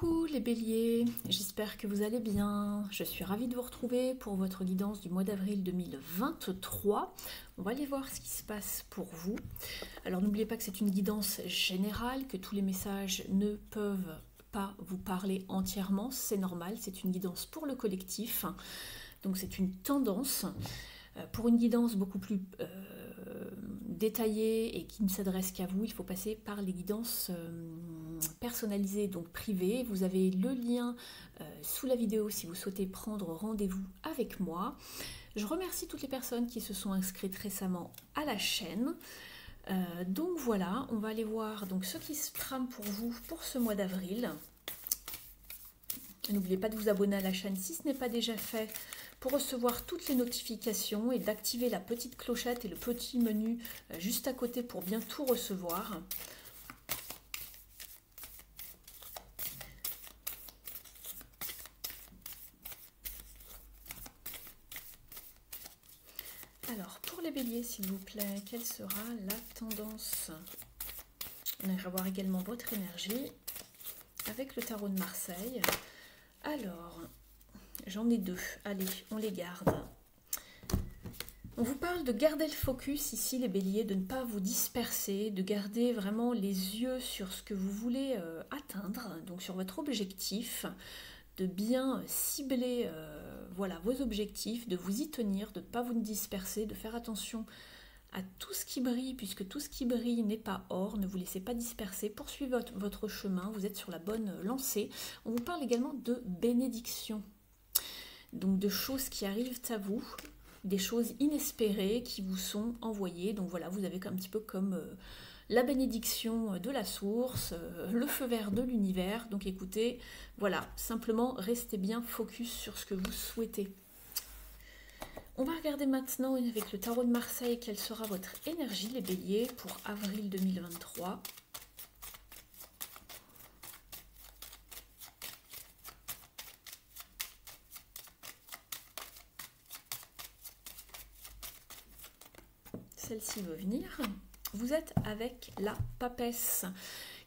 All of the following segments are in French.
Coucou les béliers, j'espère que vous allez bien. Je suis ravie de vous retrouver pour votre guidance du mois d'avril 2023. On va aller voir ce qui se passe pour vous. Alors n'oubliez pas que c'est une guidance générale, que tous les messages ne peuvent pas vous parler entièrement, c'est normal, c'est une guidance pour le collectif. Donc c'est une tendance. Pour une guidance beaucoup plus détaillée et qui ne s'adresse qu'à vous, il faut passer par les guidances personnalisées, donc privées. Vous avez le lien sous la vidéo si vous souhaitez prendre rendez-vous avec moi. Je remercie toutes les personnes qui se sont inscrites récemment à la chaîne. Donc voilà, on va aller voir donc, ce qui se trame pour vous pour ce mois d'avril. N'oubliez pas de vous abonner à la chaîne si ce n'est pas déjà fait, pour recevoir toutes les notifications et d'activer la petite clochette et le petit menu juste à côté pour bien tout recevoir. Alors, pour les béliers, s'il vous plaît, quelle sera la tendance? On ira voir également votre énergie avec le tarot de Marseille. Alors, j'en ai deux. Allez, on les garde. On vous parle de garder le focus ici, les béliers, de ne pas vous disperser, de garder vraiment les yeux sur ce que vous voulez atteindre, donc sur votre objectif, de bien cibler voilà, vos objectifs, de vous y tenir, de ne pas vous disperser, de faire attention à tout ce qui brille, puisque tout ce qui brille n'est pas or, ne vous laissez pas disperser, poursuivez votre chemin, vous êtes sur la bonne lancée. On vous parle également de bénédiction, donc de choses qui arrivent à vous, des choses inespérées qui vous sont envoyées. Donc voilà, vous avez un petit peu comme la bénédiction de la source, le feu vert de l'univers. Donc écoutez, voilà, simplement restez bien focus sur ce que vous souhaitez. On va regarder maintenant avec le tarot de Marseille quelle sera votre énergie, les béliers, pour avril 2023. Celle-ci veut venir. Vous êtes avec la papesse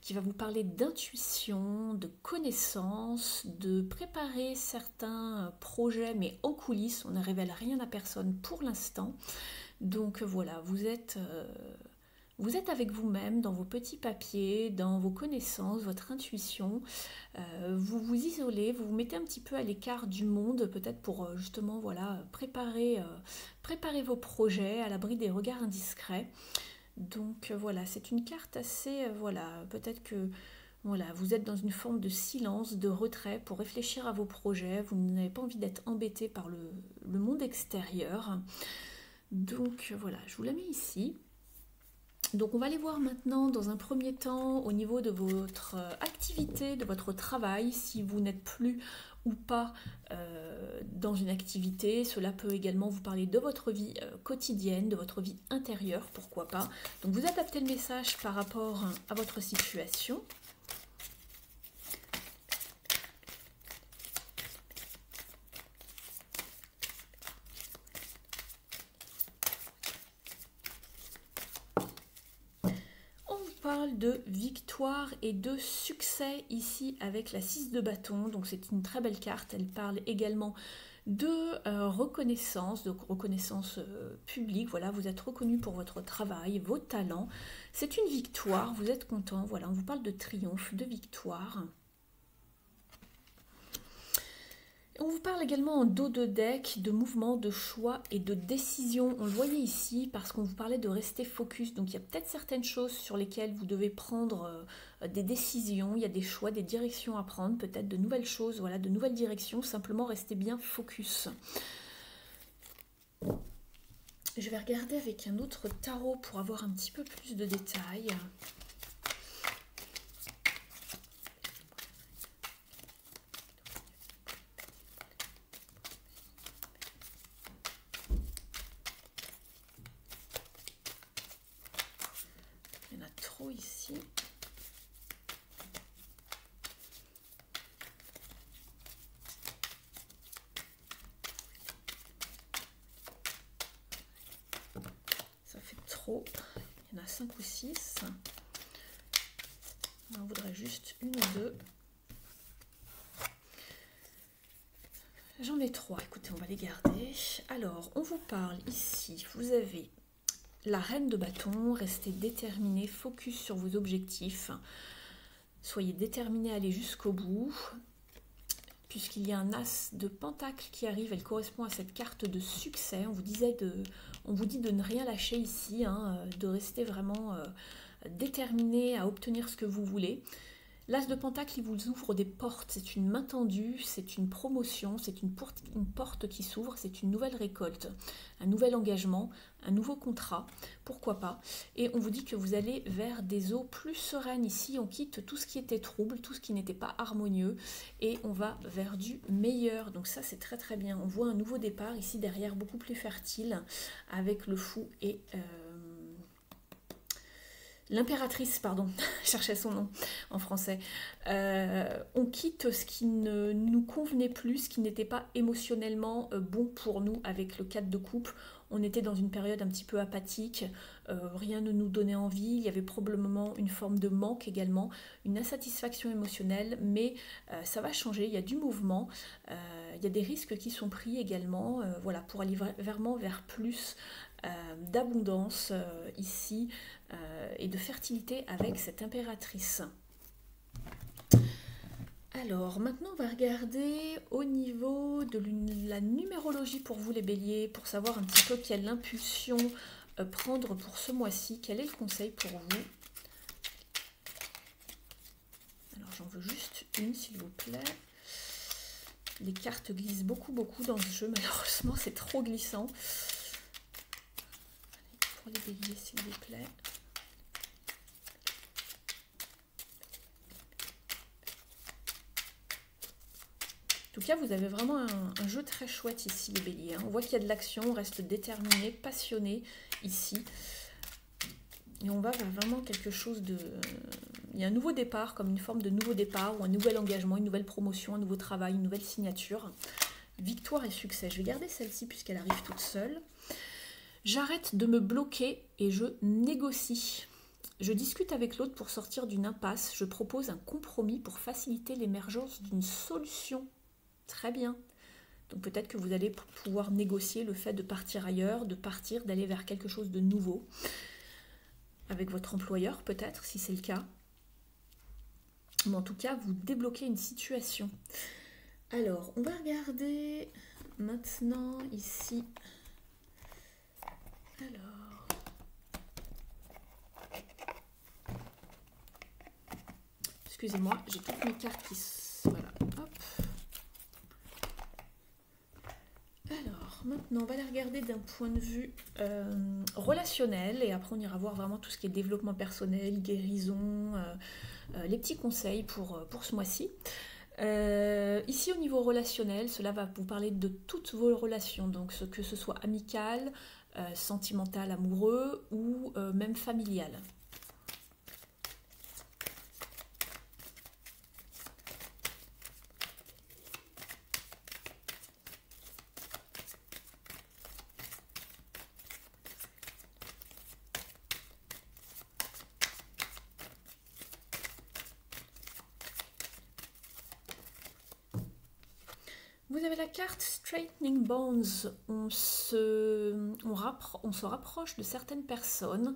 qui va vous parler d'intuition, de connaissance, de préparer certains projets, mais en coulisses. On ne révèle rien à personne pour l'instant. Donc voilà, vous êtes avec vous-même, dans vos petits papiers, dans vos connaissances, votre intuition. Vous vous isolez, vous vous mettez un petit peu à l'écart du monde, peut-être pour justement voilà, préparer vos projets à l'abri des regards indiscrets. Donc voilà, c'est une carte assez, voilà, peut-être que voilà, vous êtes dans une forme de silence, de retrait pour réfléchir à vos projets, vous n'avez pas envie d'être embêté par le monde extérieur. Donc voilà, je vous la mets ici. Donc on va aller voir maintenant dans un premier temps au niveau de votre activité, de votre travail, si vous n'êtes plus ou pas dans une activité. Cela peut également vous parler de votre vie quotidienne, de votre vie intérieure, pourquoi pas. Donc vous adaptez le message par rapport à votre situation. Parle de victoire et de succès ici avec la 6 de bâton, donc c'est une très belle carte. Elle parle également de reconnaissance, publique. Voilà, vous êtes reconnu pour votre travail, vos talents. C'est une victoire, vous êtes content. Voilà, on vous parle de triomphe, de victoire. On vous parle également en dos de deck de mouvement, de choix et de décision. On le voyait ici parce qu'on vous parlait de rester focus. Donc il y a peut-être certaines choses sur lesquelles vous devez prendre des décisions. Il y a des choix, des directions à prendre, peut-être de nouvelles choses, voilà, de nouvelles directions. Simplement restez bien focus. Je vais regarder avec un autre tarot pour avoir un petit peu plus de détails. Ici. Ça fait trop. Il y en a 5 ou 6. On voudrait juste une ou deux. J'en ai 3, écoutez, on va les garder. Alors, on vous parle ici, vous avez la reine de bâton, restez déterminé, focus sur vos objectifs. Soyez déterminé à aller jusqu'au bout. Puisqu'il y a un as de pentacle qui arrive, elle correspond à cette carte de succès. On vous dit de ne rien lâcher ici, hein, de rester vraiment déterminé à obtenir ce que vous voulez. L'as de pentacle, il vous ouvre des portes, c'est une main tendue, c'est une promotion, c'est une porte qui s'ouvre, c'est une nouvelle récolte, un nouvel engagement, un nouveau contrat, pourquoi pas. Et on vous dit que vous allez vers des eaux plus sereines ici, on quitte tout ce qui était trouble, tout ce qui n'était pas harmonieux, et on va vers du meilleur. Donc ça c'est très très bien, on voit un nouveau départ ici derrière, beaucoup plus fertile, avec le fou et... l'impératrice, pardon, je cherchais son nom en français. On quitte ce qui ne nous convenait plus, ce qui n'était pas émotionnellement bon pour nous avec le 4 de coupe. On était dans une période un petit peu apathique, rien ne nous donnait envie, il y avait probablement une forme de manque également, une insatisfaction émotionnelle, mais ça va changer, il y a du mouvement, il y a des risques qui sont pris également, voilà, pour aller vraiment vers plus d'abondance ici et de fertilité avec cette impératrice. Alors maintenant on va regarder au niveau de la numérologie pour vous les béliers, pour savoir un petit peu quelle impulsion prendre pour ce mois-ci, quel est le conseil pour vous. Alors j'en veux juste une s'il vous plaît. Les cartes glissent beaucoup dans ce jeu, malheureusement c'est trop glissant. Pour les béliers s'il vous plaît. En tout cas, vous avez vraiment un jeu très chouette ici, les béliers. On voit qu'il y a de l'action, on reste déterminé, passionné ici. Et on va vers vraiment quelque chose de... Il y a un nouveau départ, comme une forme de nouveau départ, ou un nouvel engagement, une nouvelle promotion, un nouveau travail, une nouvelle signature. Victoire et succès. Je vais garder celle-ci puisqu'elle arrive toute seule. J'arrête de me bloquer et je négocie. Je discute avec l'autre pour sortir d'une impasse. Je propose un compromis pour faciliter l'émergence d'une solution. Très bien. Donc peut-être que vous allez pouvoir négocier le fait de partir ailleurs, d'aller vers quelque chose de nouveau. Avec votre employeur peut-être, si c'est le cas. Mais en tout cas, vous débloquez une situation. Alors, on va regarder maintenant ici. Alors... Excusez-moi, j'ai toutes mes cartes qui... Voilà, hop. Alors, maintenant, on va les regarder d'un point de vue relationnel. Et après, on ira voir vraiment tout ce qui est développement personnel, guérison, les petits conseils pour ce mois-ci. Ici, au niveau relationnel, cela va vous parler de toutes vos relations. Donc, que ce soit amical, sentimental, amoureux ou même familial. Vous avez la carte Straightening Bonds. On se rapproche de certaines personnes.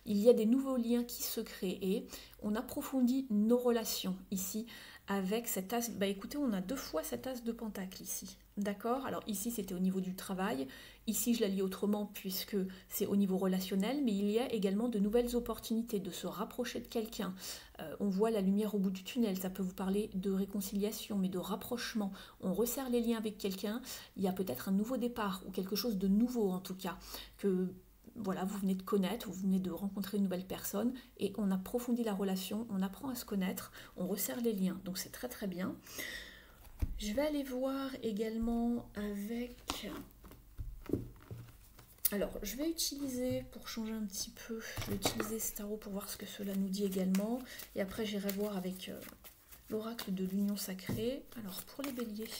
Il y a des nouveaux liens qui se créent et on approfondit nos relations ici avec cet as. Bah écoutez, on a 2 fois cet as de pentacle ici. D'accord? Alors ici, c'était au niveau du travail. Ici, je la lis autrement puisque c'est au niveau relationnel, mais il y a également de nouvelles opportunités de se rapprocher de quelqu'un. On voit la lumière au bout du tunnel, ça peut vous parler de réconciliation, mais de rapprochement. On resserre les liens avec quelqu'un, il y a peut-être un nouveau départ, ou quelque chose de nouveau en tout cas, que voilà, vous venez de connaître, vous venez de rencontrer une nouvelle personne, et on approfondit la relation, on apprend à se connaître, on resserre les liens, donc c'est très très bien. Je vais aller voir également avec... Alors, je vais utiliser, pour changer un petit peu, je vais utiliser ce tarot pour voir ce que cela nous dit également. Et après, j'irai voir avec l'oracle de l'union sacrée. Alors, pour les béliers,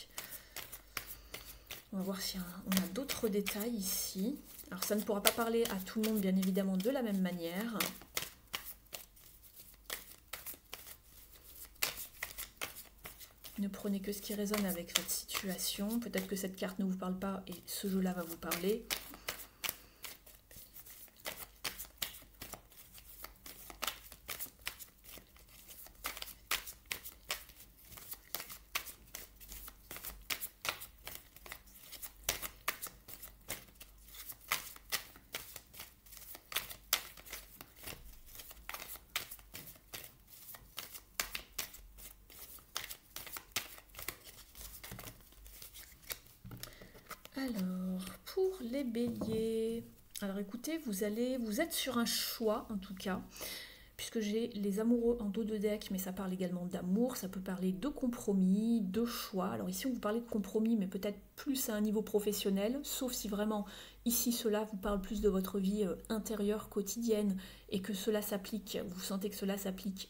on va voir si on a d'autres détails ici. Alors, ça ne pourra pas parler à tout le monde, bien évidemment, de la même manière. Ne prenez que ce qui résonne avec votre situation. Peut-être que cette carte ne vous parle pas et ce jeu-là va vous parler. Alors, pour les béliers, alors écoutez, vous êtes sur un choix en tout cas, puisque j'ai les amoureux en dos de deck, mais ça parle également d'amour, ça peut parler de compromis, de choix. Alors ici, on vous parlait de compromis, mais peut-être plus à un niveau professionnel, sauf si vraiment ici, cela vous parle plus de votre vie intérieure, quotidienne, et que cela s'applique, vous sentez que cela s'applique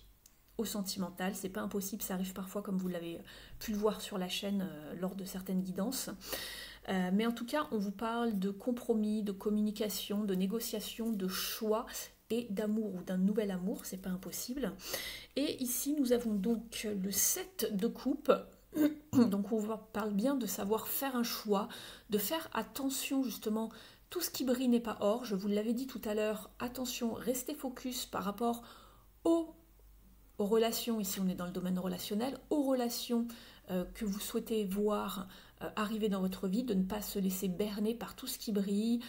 au sentimental. C'est pas impossible, ça arrive parfois, comme vous l'avez pu le voir sur la chaîne lors de certaines guidances. Mais en tout cas, on vous parle de compromis, de communication, de négociation, de choix et d'amour ou d'un nouvel amour, c'est pas impossible. Et ici, nous avons donc le 7 de coupe. Donc on vous parle bien de savoir faire un choix, de faire attention justement, tout ce qui brille n'est pas or, je vous l'avais dit tout à l'heure, attention, restez focus par rapport aux relations, ici on est dans le domaine relationnel, aux relations que vous souhaitez voir arriver dans votre vie, de ne pas se laisser berner par tout ce qui brille,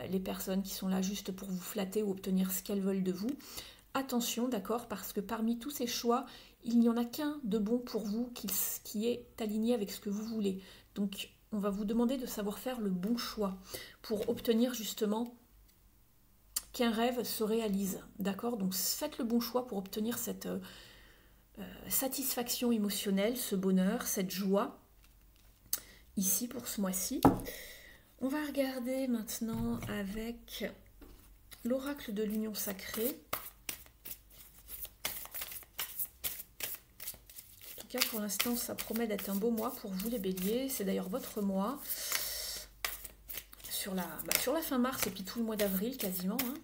les personnes qui sont là juste pour vous flatter ou obtenir ce qu'elles veulent de vous. Attention, d'accord, parce que parmi tous ces choix, il n'y en a qu'un de bon pour vous qui est aligné avec ce que vous voulez. Donc on va vous demander de savoir faire le bon choix pour obtenir justement qu'un rêve se réalise, d'accord? Donc faites le bon choix pour obtenir cette satisfaction émotionnelle, ce bonheur, cette joie, ici pour ce mois-ci. On va regarder maintenant avec l'oracle de l'union sacrée. En tout cas, pour l'instant, ça promet d'être un beau mois pour vous les béliers. C'est d'ailleurs votre mois. Sur la fin mars et puis tout le mois d'avril quasiment. Hein.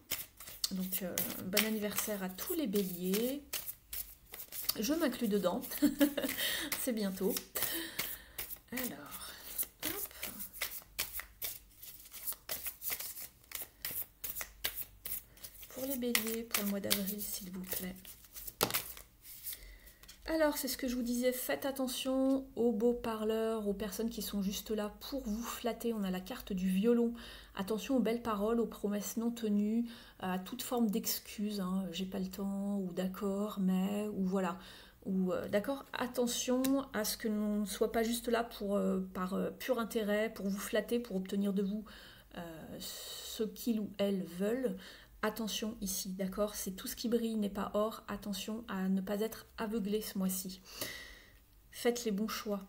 Donc, bon anniversaire à tous les béliers. Je m'inclus dedans. C'est bientôt. Alors, hop. Pour les béliers, pour le mois d'avril, s'il vous plaît. Alors, c'est ce que je vous disais, faites attention aux beaux parleurs, aux personnes qui sont juste là pour vous flatter. On a la carte du violon. Attention aux belles paroles, aux promesses non tenues, à toute forme d'excuses. Hein, j'ai pas le temps, ou d'accord, mais, ou voilà. Ou d'accord, attention à ce que l'on ne soit pas juste là par pur intérêt, pour vous flatter, pour obtenir de vous ce qu'ils ou elles veulent. Attention ici, d'accord? C'est tout ce qui brille n'est pas or. Attention à ne pas être aveuglé ce mois-ci. Faites les bons choix.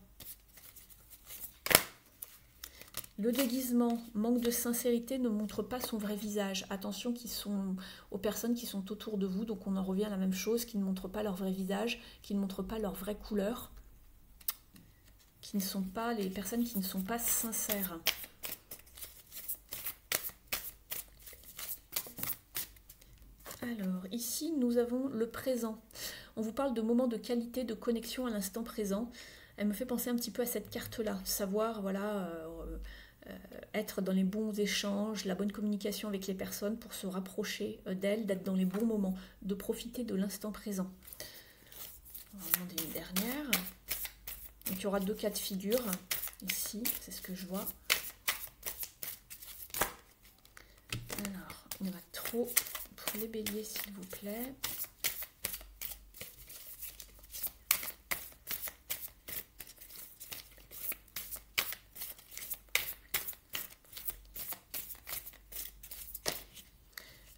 Le déguisement, manque de sincérité, ne montre pas son vrai visage. Attention aux personnes qui sont autour de vous. Donc on en revient à la même chose, qui ne montrent pas leur vrai visage, qui ne montrent pas leur vraie couleur, qui ne sont pas les personnes qui ne sont pas sincères. Alors, ici, nous avons le présent. On vous parle de moments de qualité, de connexion à l'instant présent. Elle me fait penser un petit peu à cette carte-là. Savoir, voilà, être dans les bons échanges, la bonne communication avec les personnes pour se rapprocher d'elles, d'être dans les bons moments, de profiter de l'instant présent. On va demander une dernière. Donc, il y aura 2 cas de figure. Ici, c'est ce que je vois. Alors, il y en a trop... Les béliers, s'il vous plaît.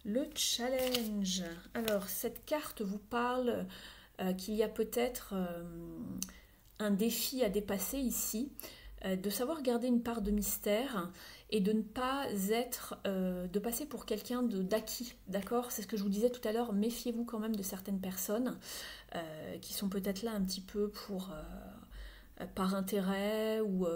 Le challenge. Alors, cette carte vous parle qu'il y a peut-être un défi à dépasser ici, de savoir garder une part de mystère et de ne pas être, de passer pour quelqu'un d'acquis, d'accord? C'est ce que je vous disais tout à l'heure, méfiez-vous quand même de certaines personnes qui sont peut-être là un petit peu pour par intérêt ou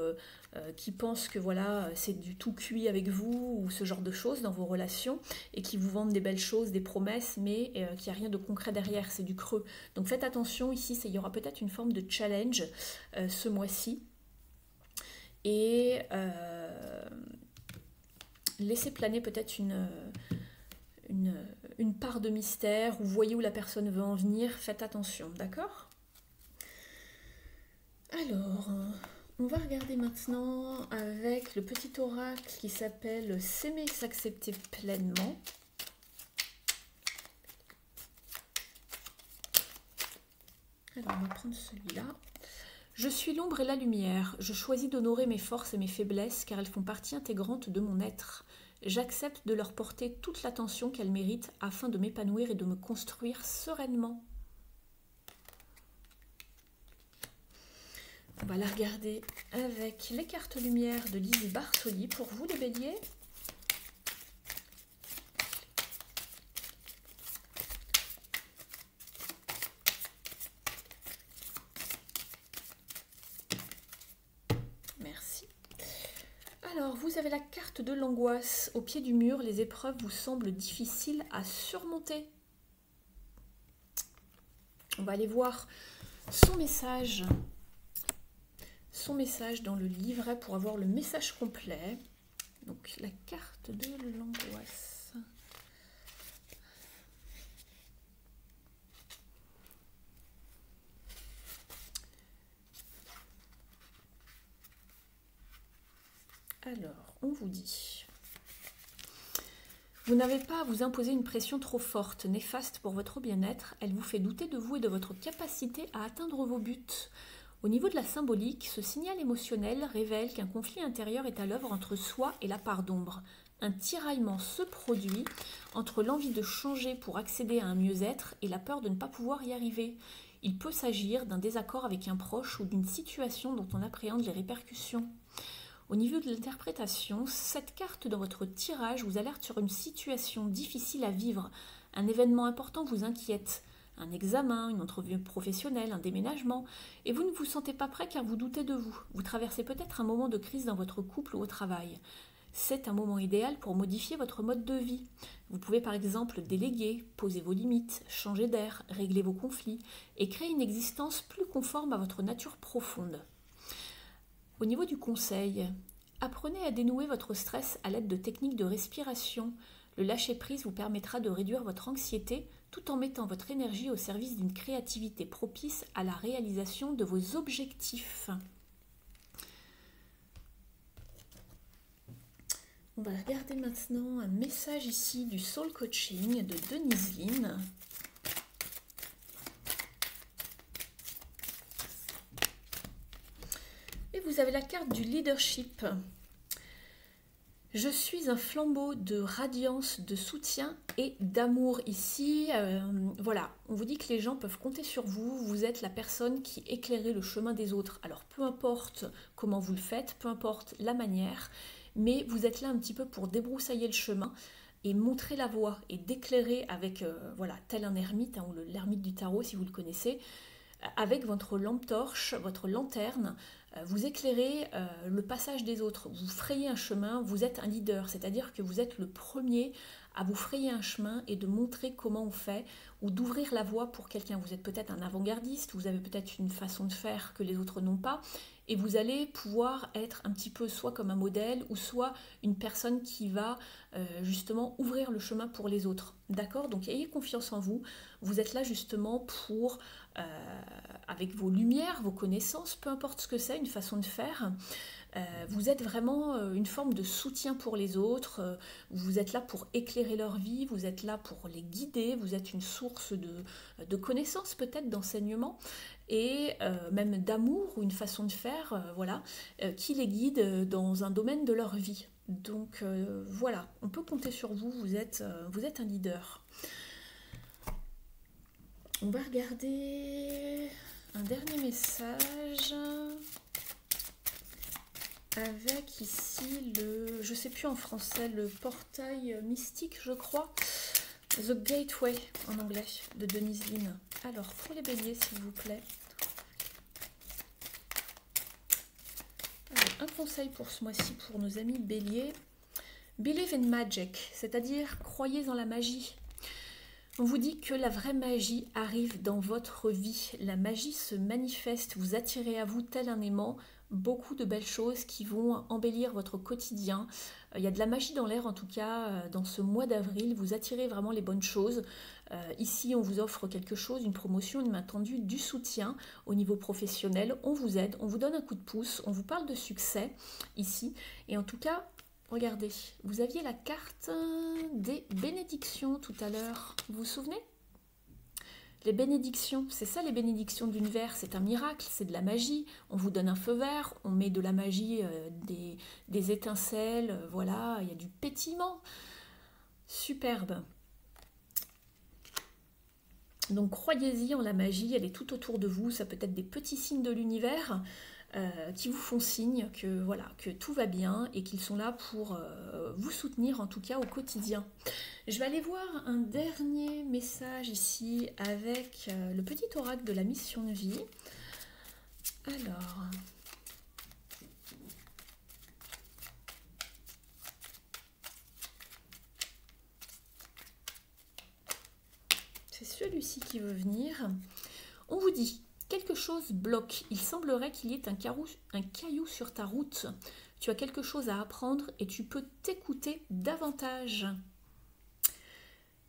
qui pensent que voilà, c'est du tout cuit avec vous ou ce genre de choses dans vos relations et qui vous vendent des belles choses, des promesses, mais qu'il n'y a rien de concret derrière, c'est du creux. Donc faites attention, ici, il y aura peut-être une forme de challenge ce mois-ci. Et laissez planer peut-être une part de mystère, ou voyez où la personne veut en venir, faites attention, d'accord? Alors, on va regarder maintenant avec le petit oracle qui s'appelle S'aimer et s'accepter pleinement. Alors, on va prendre celui-là. Je suis l'ombre et la lumière. Je choisis d'honorer mes forces et mes faiblesses car elles font partie intégrante de mon être. J'accepte de leur porter toute l'attention qu'elles méritent afin de m'épanouir et de me construire sereinement. On va la regarder avec les cartes lumière de Lizzie Bartoli pour vous les béliers. Merci. Alors, vous avez la carte de l'angoisse. Au pied du mur, les épreuves vous semblent difficiles à surmonter. On va aller voir son message dans le livret pour avoir le message complet. Donc la carte de l'angoisse. Alors, on vous dit: vous n'avez pas à vous imposer une pression trop forte, néfaste pour votre bien-être. Elle vous fait douter de vous et de votre capacité à atteindre vos buts. Au niveau de la symbolique, ce signal émotionnel révèle qu'un conflit intérieur est à l'œuvre entre soi et la part d'ombre. Un tiraillement se produit entre l'envie de changer pour accéder à un mieux-être et la peur de ne pas pouvoir y arriver. Il peut s'agir d'un désaccord avec un proche ou d'une situation dont on appréhende les répercussions. Au niveau de l'interprétation, cette carte dans votre tirage vous alerte sur une situation difficile à vivre. Un événement important vous inquiète. Un examen, une entrevue professionnelle, un déménagement, et vous ne vous sentez pas prêt car vous doutez de vous. Vous traversez peut-être un moment de crise dans votre couple ou au travail. C'est un moment idéal pour modifier votre mode de vie. Vous pouvez par exemple déléguer, poser vos limites, changer d'air, régler vos conflits et créer une existence plus conforme à votre nature profonde. Au niveau du conseil, apprenez à dénouer votre stress à l'aide de techniques de respiration. Le lâcher-prise vous permettra de réduire votre anxiété tout en mettant votre énergie au service d'une créativité propice à la réalisation de vos objectifs. On va regarder maintenant un message ici du Soul Coaching de Denise Lynn. Et vous avez la carte du leadership. Je suis un flambeau de radiance, de soutien et d'amour ici. Voilà, on vous dit que les gens peuvent compter sur vous. Vous êtes la personne qui éclairez le chemin des autres. Alors peu importe comment vous le faites, peu importe la manière, mais vous êtes là un petit peu pour débroussailler le chemin et montrer la voie et d'éclairer avec, voilà, tel un ermite, hein, ou l'ermite du tarot si vous le connaissez, avec votre lampe torche, votre lanterne, vous éclairez le passage des autres, vous frayez un chemin, vous êtes un leader, c'est-à-dire que vous êtes le premier à vous frayer un chemin et de montrer comment on fait ou d'ouvrir la voie pour quelqu'un. Vous êtes peut-être un avant-gardiste, vous avez peut-être une façon de faire que les autres n'ont pas et vous allez pouvoir être un petit peu soit comme un modèle ou soit une personne qui va justement ouvrir le chemin pour les autres. D'accord? Donc ayez confiance en vous, vous êtes là justement pour... avec vos lumières, vos connaissances, peu importe ce que c'est, une façon de faire, vous êtes vraiment une forme de soutien pour les autres, vous êtes là pour éclairer leur vie, vous êtes là pour les guider, vous êtes une source de connaissances peut-être, d'enseignement, et même d'amour ou une façon de faire, voilà, qui les guide dans un domaine de leur vie. Donc voilà, on peut compter sur vous, vous êtes un leader. On va regarder un dernier message avec ici le, je sais plus en français, le portail mystique, je crois, The Gateway en anglais, de Denise Lynn. Alors, pour les béliers, s'il vous plaît. Alors, un conseil pour ce mois-ci pour nos amis béliers. Believe in magic, c'est-à-dire croyez en la magie. On vous dit que la vraie magie arrive dans votre vie. La magie se manifeste, vous attirez à vous tel un aimant beaucoup de belles choses qui vont embellir votre quotidien. Il y a de la magie dans l'air en tout cas dans ce mois d'avril, vous attirez vraiment les bonnes choses. Ici on vous offre quelque chose, une promotion, une main tendue, du soutien au niveau professionnel, on vous aide, on vous donne un coup de pouce, on vous parle de succès ici et en tout cas regardez, vous aviez la carte des bénédictions tout à l'heure, vous vous souvenez? Les bénédictions, c'est ça les bénédictions de l'univers, c'est un miracle, c'est de la magie. On vous donne un feu vert, on met de la magie, des étincelles, voilà, il y a du pétillement. Superbe. Donc croyez-y en la magie, elle est tout autour de vous, ça peut être des petits signes de l'univers qui vous font signe que, voilà, que tout va bien et qu'ils sont là pour vous soutenir en tout cas au quotidien. Je vais aller voir un dernier message ici avec le petit oracle de la mission de vie. Alors, c'est celui-ci qui veut venir. On vous dit, quelque chose bloque. Il semblerait qu'il y ait un caillou sur ta route. Tu as quelque chose à apprendre et tu peux t'écouter davantage.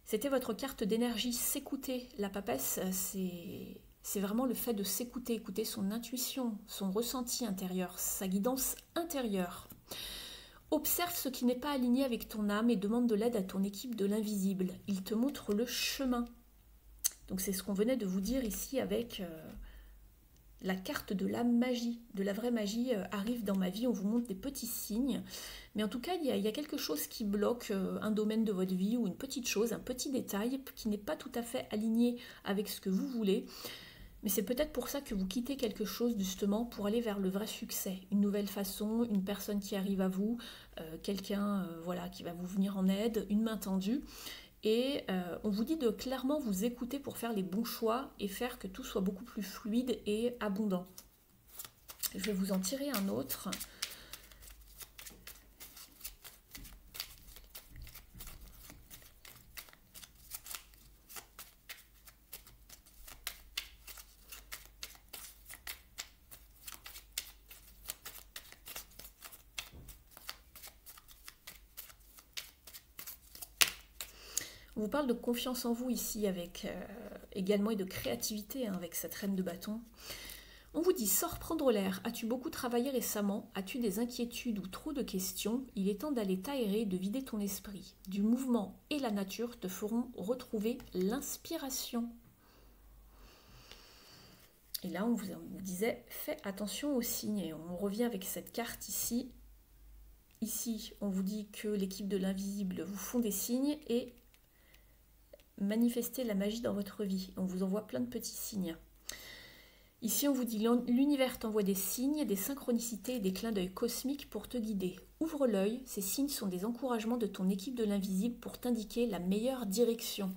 C'était votre carte d'énergie, s'écouter. La papesse, c'est vraiment le fait de s'écouter, écouter son intuition, son ressenti intérieur, sa guidance intérieure. Observe ce qui n'est pas aligné avec ton âme et demande de l'aide à ton équipe de l'invisible. Il te montre le chemin. Donc c'est ce qu'on venait de vous dire ici avec la carte de la magie, de la vraie magie arrive dans ma vie, on vous montre des petits signes. Mais en tout cas, il y a quelque chose qui bloque un domaine de votre vie ou une petite chose, un petit détail qui n'est pas tout à fait aligné avec ce que vous voulez. Mais c'est peut-être pour ça que vous quittez quelque chose justement pour aller vers le vrai succès. Une nouvelle façon, une personne qui arrive à vous, quelqu'un voilà, qui va vous venir en aide, une main tendue. Et on vous dit de clairement vous écouter pour faire les bons choix et faire que tout soit beaucoup plus fluide et abondant. Je vais vous en tirer un autre. On vous parle de confiance en vous ici, avec également et de créativité hein, avec cette reine de bâton. On vous dit, sors prendre l'air. As-tu beaucoup travaillé récemment? As-tu des inquiétudes ou trop de questions? Il est temps d'aller t'aérer et de vider ton esprit. Du mouvement et la nature te feront retrouver l'inspiration. Et là, on vous disait, fais attention aux signes. Et on revient avec cette carte ici. Ici, on vous dit que l'équipe de l'invisible vous font des signes et manifester la magie dans votre vie. On vous envoie plein de petits signes. Ici, on vous dit l'univers t'envoie des signes, des synchronicités et des clins d'œil cosmiques pour te guider. Ouvre l'œil, ces signes sont des encouragements de ton équipe de l'invisible pour t'indiquer la meilleure direction.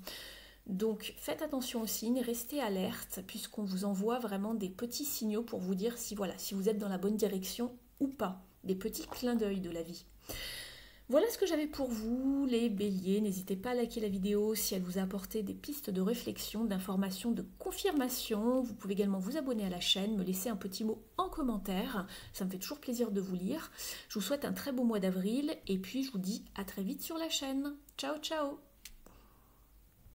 Donc, faites attention aux signes, restez alerte puisqu'on vous envoie vraiment des petits signaux pour vous dire si, voilà, si vous êtes dans la bonne direction ou pas. Des petits clins d'œil de la vie. Voilà ce que j'avais pour vous, les béliers. N'hésitez pas à liker la vidéo si elle vous a apporté des pistes de réflexion, d'information, de confirmation. Vous pouvez également vous abonner à la chaîne, me laisser un petit mot en commentaire. Ça me fait toujours plaisir de vous lire. Je vous souhaite un très beau mois d'avril et puis je vous dis à très vite sur la chaîne. Ciao, ciao!